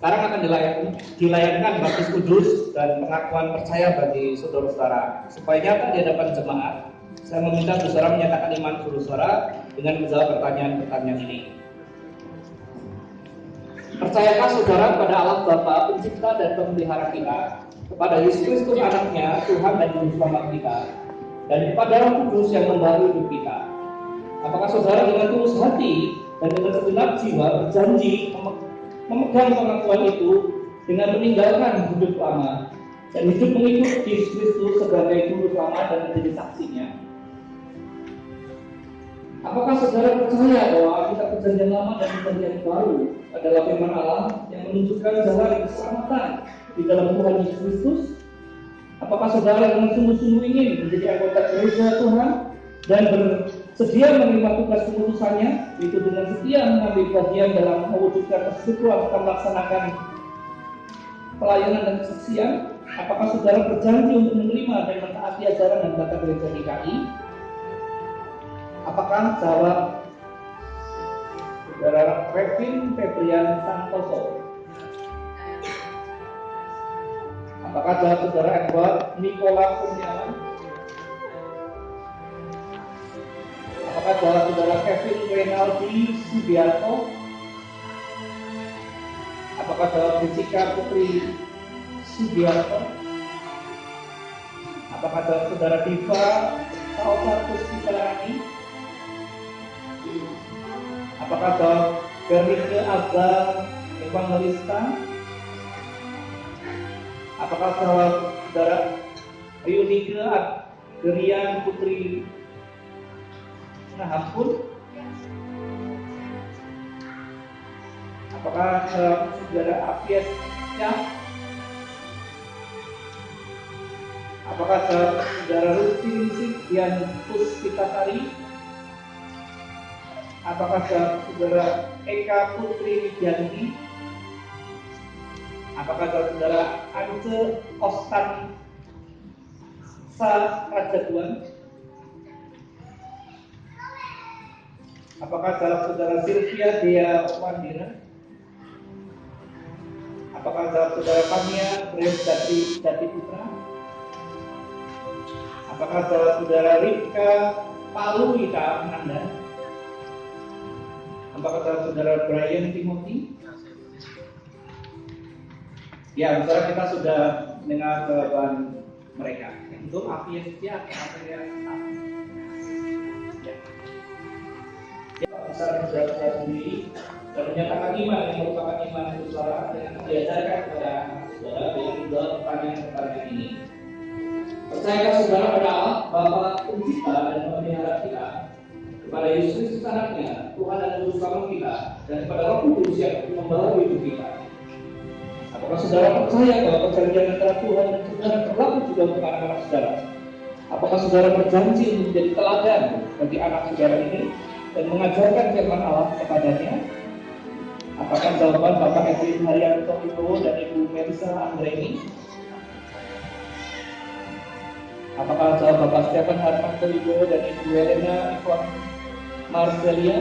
Sekarang akan dilayangkan baptis kudus dan pengakuan percaya bagi saudara-saudara. Supaya nyata di hadapan jemaat, saya meminta saudara menyatakan iman saudara dengan menjawab pertanyaan-pertanyaan ini. Percayakah saudara kepada Allah Bapa, Pencipta dan Pemelihara kita, kepada Yesus Kristus Anaknya, Tuhan dan Juru Selamat kita, dan kepada Roh Kudus yang membaharui hidup kita? Apakah saudara dengan tulus hati dan dengan segenap jiwa berjanji memegang pengakuan itu dengan meninggalkan hidup lama dan hidup mengikut Yesus Kristus sebagai juru selamat dan menjadi saksinya? Apakah saudara percaya bahwa Alkitab Perjanjian Lama dan Perjanjian Baru adalah firman Allah yang menunjukkan jalan keselamatan di dalam Tuhan Yesus Kristus? Apakah saudara dengan sungguh-sungguh ingin menjadi anggota gereja Tuhan dan bersedia menerima tugas pengutusannya, itu dengan setia mengambil bagian dalam mewujudkan persekutuan serta melaksanakan pelayanan dan kesaksian? Apakah saudara berjanji untuk menerima dan mentaati ajaran dan tata gereja GKI? Apakah jawab saudara Kevin Febrian Santoso? Apakah jawab saudara Edward Nikola Kurniawan? Apakah jawab saudara Kevin Renaldi Subianto? Apakah jawab Jessica Putri Subianto? Apakah jawab saudara Diva Saosatus Citarani? Apakah jawab Bernike Azhar Evangelista? Apakah jawab saudara Yunike Adrian Putri Nahampun? Apakah jawab saudara Afies Syah? Apakah jawab saudara Rustin Sidian Puspitasari? Apakah jawab saudara Eka Putri Widianti? Apakah jawab saudara Ance Ostan Rajaduan? Apakah jawab saudara Sylvia Dea Wandira? Apakah jawab saudara Pania Grace Jati Putra? Apakah jawab saudara Rika Paluita Ananda? Apakah jawab saudara Brian Timothy? Ya, saudara, kita sudah mendengar jawaban mereka. Untuk Afiestia materi besar saudara sendiri dan menyatakan iman yang merupakan iman itu saudara dengan diajarkan kepada saudara dengan menjawab pertanyaan ini. Percayakah saudara pada Allah Bapa Pencipta dan Pemelihara kita, kepada Yesus Kristus Anaknya, Tuhan dan Juru Selamat kita, dan kepada Roh Kudus yang membaharui hidup kita? Apakah saudara percaya bahwa perjanjian antara Tuhan dan saudara berlaku juga untuk anak-anak saudara? Apakah saudara berjanji untuk menjadi teladan bagi anak saudara ini dan mengajarkan firman Allah kepadanya? Apakah jawaban Bapak Edwin Haryanto Wibowo dan Ibu Melisa Anggreni? Apakah jawab Bapak Stephen Harmanto Wibowo dan Ibu Helena Ivon Marcelia?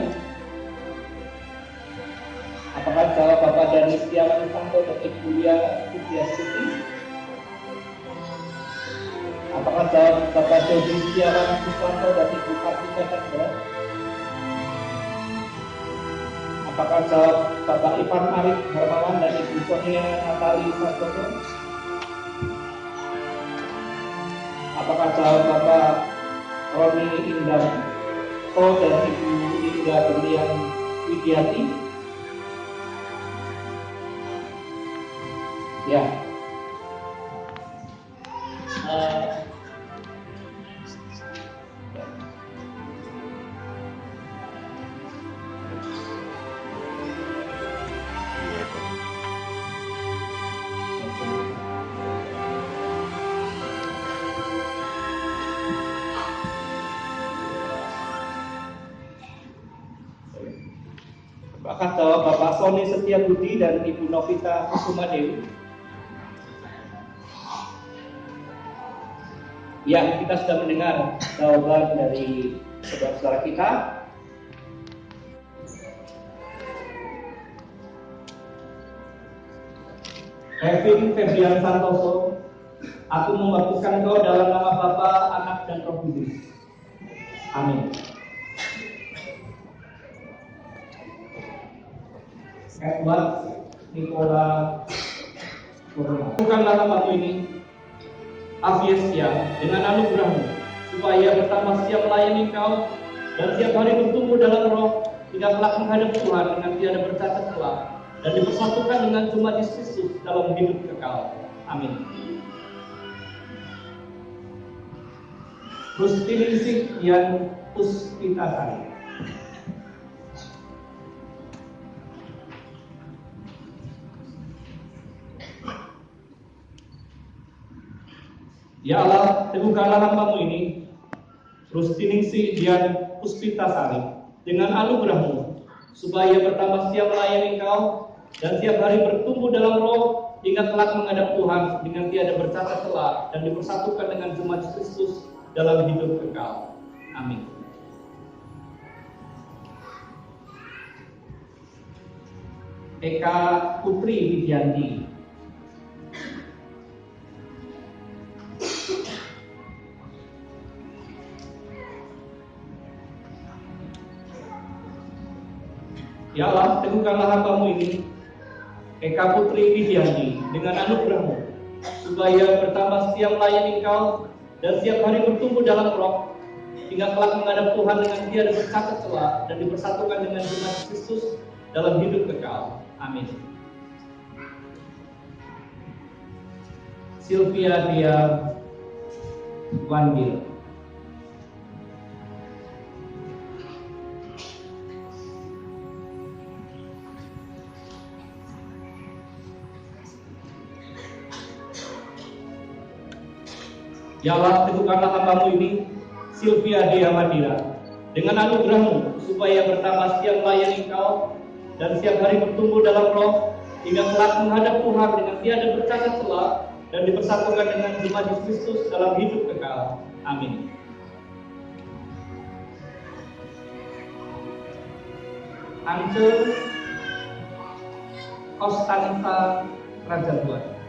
Apakah jawab Bapak Dani Setiawan Santo dan Ibu Lia Pujiastuti? Apakah jawab Bapak Dodi Setiawan Susanto dan Ibu Kartika Chandra? Apakah jawab Bapak Ivan Arif Hermawan dan Ibu Sonia Natali Santoso? Apakah jawab Bapak Roni Indarto dan Ibu Linda Berlian Widiati? Ya. Apakah jawab Bapak Sony Setiabudi dan Ibu Novita Kusuma Dewi? Ya, kita sudah mendengar jawaban dari saudara-saudara kita. Kevin Febrian Santoso, aku membaptiskan engkau dalam nama Bapa, Anak, dan Roh Kudus. Amin. Edward Nicola Corona, bukanlah namamu ini, Afiesia, dengan anugerahmu, supaya bertambah siap melayani engkau dan siap hari bertumbuh dalam roh hingga kelak menghadap Tuhan dengan tiada bercacat celah dan dipersatukan dengan jemaat Kristus dalam hidup kekal. Amin. Rustiningsih yang Puspitasari. Ya Allah, teguhkanlah hamba-Mu ini, Rustiningsih Dian Puspitasari, dengan anugerahmu, supaya bertambah siap melayani engkau dan tiap hari bertumbuh dalam roh hingga kelak menghadap Tuhan dengan tiada bercacat celah dan dipersatukan dengan jemaat Kristus dalam hidup kekal. Amin. Eka Putri Widianti. Ya Allah, teguhkanlah hamba-Mu ini, Eka Putri Widianti, dengan anugerahmu, supaya bertambah setia melayani engkau dan setiap hari bertumbuh dalam roh hingga kelak menghadap Tuhan dengan tiada bercacat celah dan dipersatukan dengan jemaat Kristus dalam hidup kekal. Amin. Sylvia Dia Wandil. Ya Allah, teguhkanlah hamba-Mu ini, Sylvia Dia Madira, dengan anugerahmu, supaya bertambah setia melayani engkau dan setiap hari bertumbuh dalam roh hingga kelak menghadap Tuhan dengan tiada bercacat celah dan dipersatukan dengan jemaat Kristus dalam hidup kekal. Amin. Ance Kostansa Rajabuan.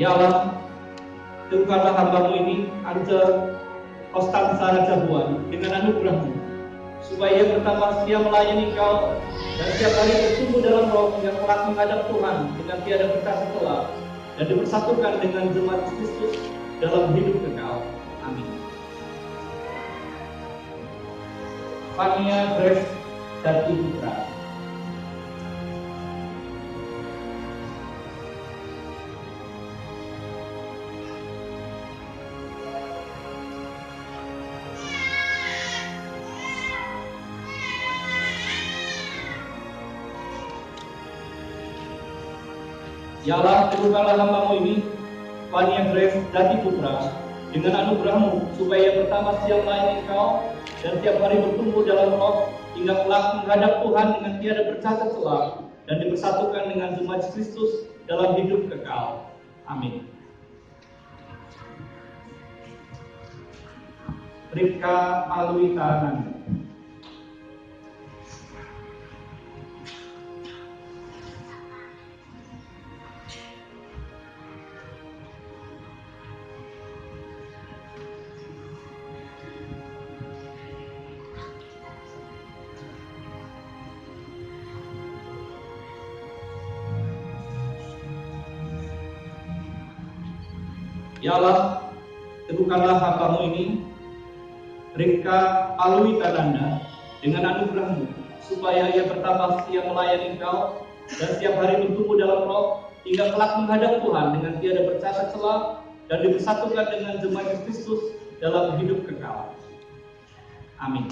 Ya Allah, teguhkanlah hamba-Mu ini, Ance Kostansa Rajabuan, dengan anugerahmu, supaya bertambah setia melayani engkau dan setiap hari bertumbuh dalam roh hingga kelak menghadap Tuhan dengan tiada bercacat celah dan dipersatukan dengan jemaat Kristus dalam hidup kekal. Amin. Fania Grace Dati Putra. Ya Allah, teguhkanlah hamba-Mu ini, Fania Grace Dati Putra, dengan anugerahmu, supaya bertambah setia melayani engkau dan tiap hari bertumbuh dalam roh hingga kelak menghadap Tuhan dengan tiada bercacat celah dan dipersatukan dengan jemaat Kristus dalam hidup kekal. Amin. Rika Alwita Nanda. Ya Allah, teguhkanlah hamba-Mu ini, Rika Alwitananda, dengan anugerahmu, supaya ia bertambah setia melayani engkau dan setiap hari bertumbuh dalam roh hingga kelak menghadap Tuhan dengan tiada bercacat celah dan dipersatukan dengan jemaat Kristus dalam hidup kekal. Amin.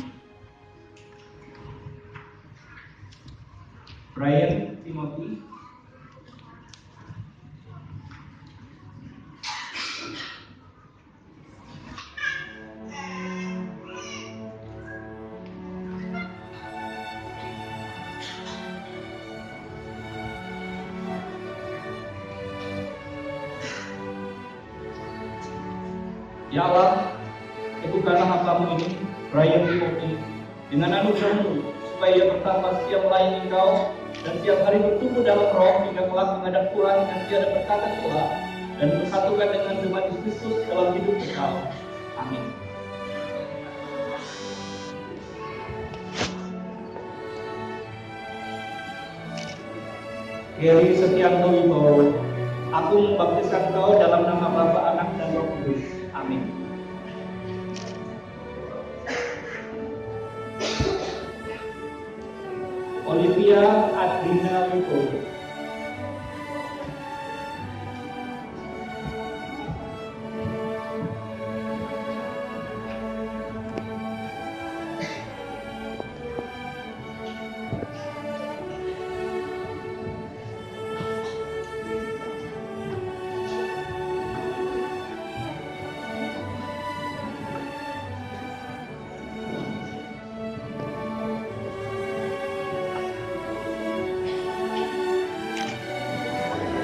Brian Timothy. Ya Allah, teguhkanlah hamba-Mu ini, Brian Timothy, dengan anugerah-Mu, supaya ia bertambah setia melayani Engkau, dan tiap hari bertumbuh dalam roh, hingga kelak menghadap Tuhan yang tiada berkata Tuhan, dan bersatukan dengan Tuhan Yesus Kristus dalam hidup kekal. Amin. Gary Setianto Wibowo, aku membaptiskan Engkau dalam nama Bapa, Anak, dan Roh Kudus. Amin. Olivia Adrina Wibowo,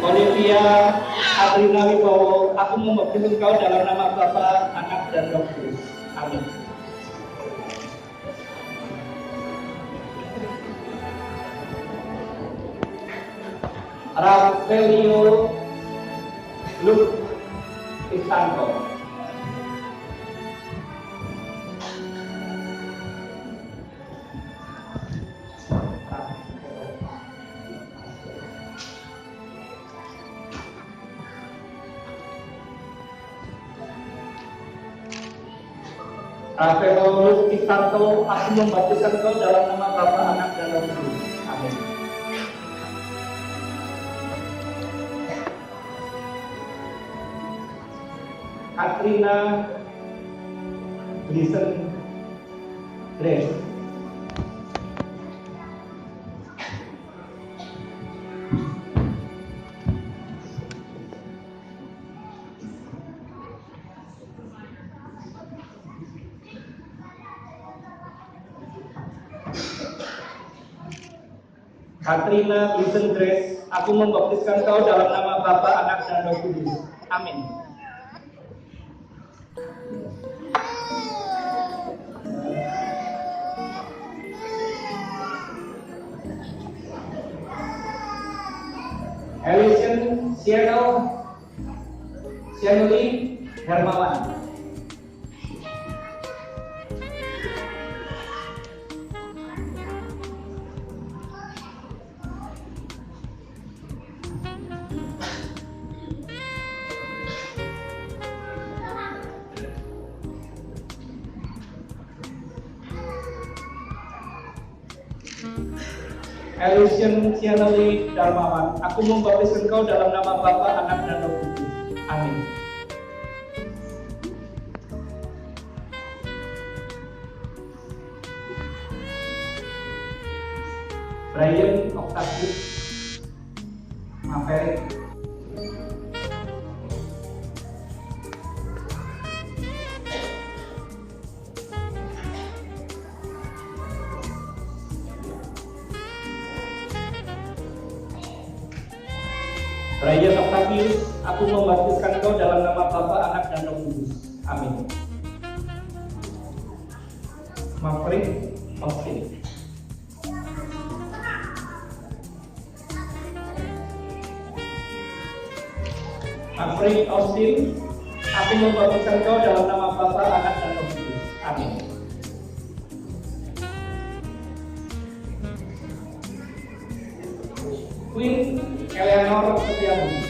Olivia Adrina Wibowo, aku membaptis Engkau dalam nama Bapa, Anak, dan Roh Kudus. Amin. Rafaelio Luk Istanto, Rafaelio Istanto, aku membaptiskan Engkau dalam nama Bapa, Anak, dan Roh Kudus. Amin. Katrina Gleason Grace, Katrina Gleason Grace, aku membaptiskan Kau dalam nama Bapa, Anak, dan Roh Kudus. Amin. Ellison Sianuli Hermawan, Ellison Sianuli Darmawan, aku membaptis Engkau dalam nama Bapa, Anak, dan Roh Kudus. Amin. Brian Octavius Maverick, Brian Octavius, aku membaptiskan Kau dalam nama Bapa, Anak, dan Roh Kudus. Amin. Maverick Austin, Maverick Austin, aku membaptiskan Kau dalam nama Bapa, Anak, dan Roh Kudus. Amin. Queen Eleanor Setiabudi,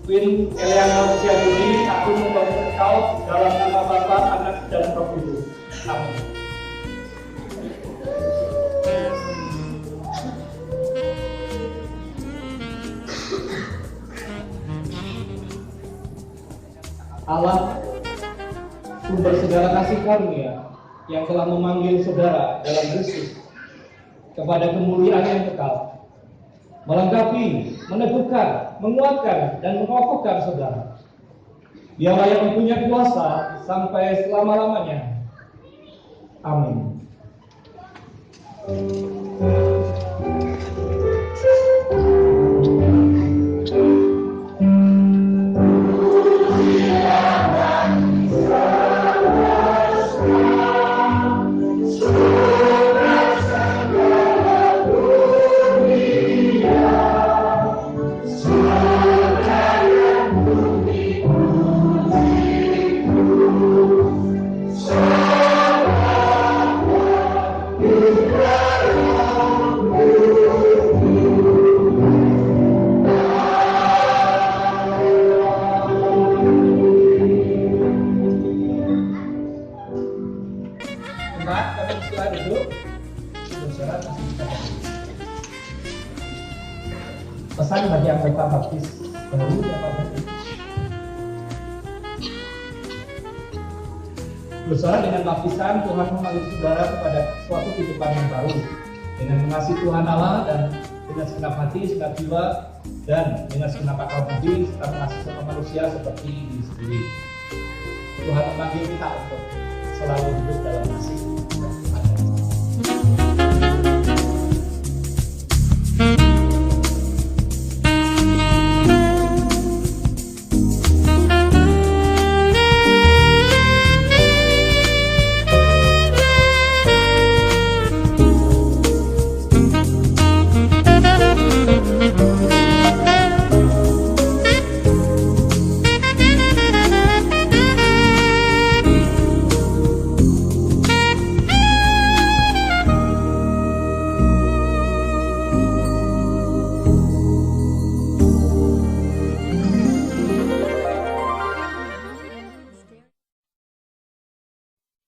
Queen Eleanor Setiabudi, aku membaptis Kau dalam nama Bapa, Anak, dan Roh Kudus. Amin. Allah, sumber segala kasih karunia yang telah memanggil saudara dalam Kristus kepada kemuliaan yang kekal, melengkapi, meneguhkan, menguatkan, dan mengokohkan saudara. Dialah yang mempunyai kuasa sampai selama-lamanya. Amin. Pesan bagi anggota baptis baru dapat bersuara dengan baptisan Tuhan memanggil saudara kepada suatu kehidupan yang baru dengan mengasihi Tuhan Allah dan dengan segenap hati, segenap jiwa dan dengan segenap akal budi serta mengasihi sama manusia seperti diri sendiri. Tuhan memanggil kita untuk selalu hidup dalam kasih.